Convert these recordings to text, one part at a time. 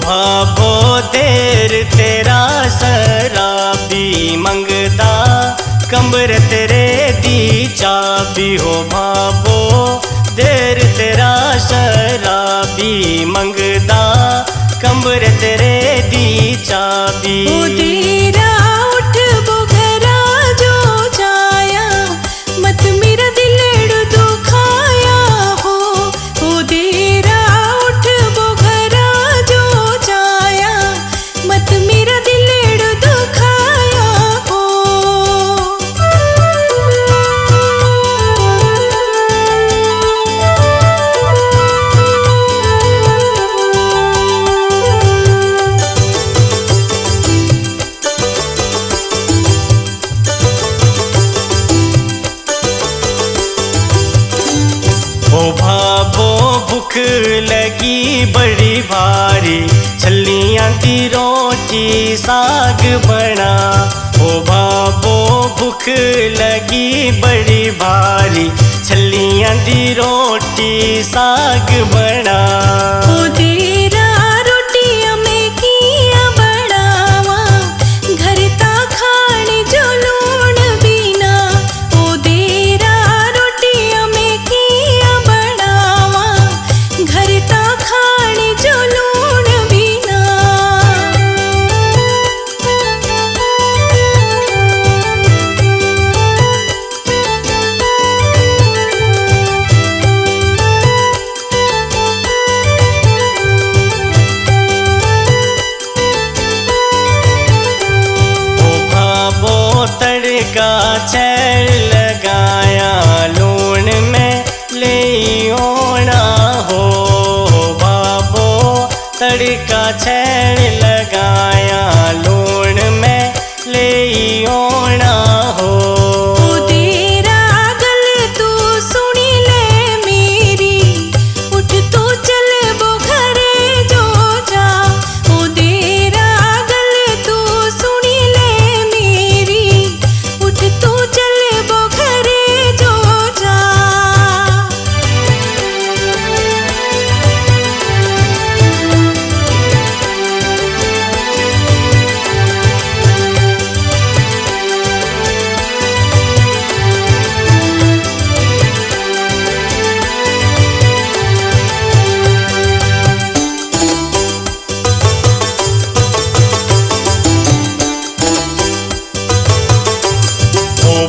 भाबो देर तेरा शराबी मंगदा कमर तेरे दी चाबी हो भाबो देर तेरा शराबी मंगदा कमर तेरे दी चाबी। ओ तेरा उठ बोगरा जो जाया मत मेरा दिलेड़ दुखाया हो। ओ तेरा उठ बोगरा जो जाया मत मेरा दिलेड़ दुखाया हो। ओ भाबो भूख लगी बड़ी भारी छलियां दी रोटी साग बना। ओ भाबो भूख लगी बड़ी भारी छलियां दी रोटी साग बना। ओ तेरा रोटियां में किया बनावा घर ता खाने जो लूण बिना। ओ तेरा रोटियां में किया बनावा घर ता खाने जो लूण बिना। तड़का छैल लगाया लूण में ले ओना हो भाबो तड़का छैल लगाया लूण में ले ओना हो। ओ तेरा गल तू सुनी ले मेरी उठ तू चल वो घरे जो जा। ओ तेरा गल तू सुनी ले मेरी उठ तू चल वो घरे जो जा।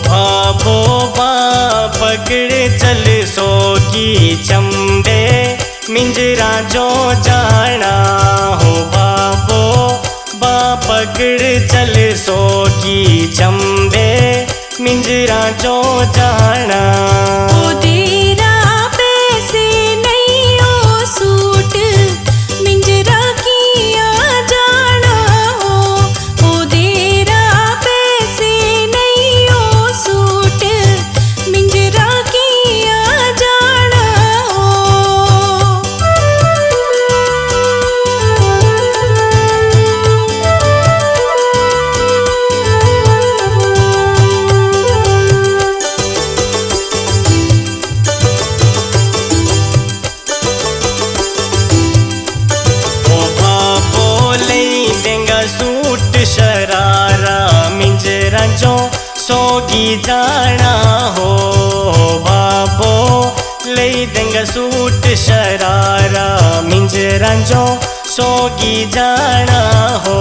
भाबो बा पकड़ चल सो की चंबे मिंजरा जो जाना हो भाबो बा पकड़ चल सो की चंबे मिंजरा जो जाना। ओ तेरा पैसे नहीं ओ सूट मिंजरा किया जाना हो। ओ तेरा पैसे नहीं ओ सूट मिंजरा किया जाना हो। सूट शरारा मिंजरा जो सोगी जाना हो भाबो ले देंगा सूट शरारा मिंजरा जो सोगी जाना हो।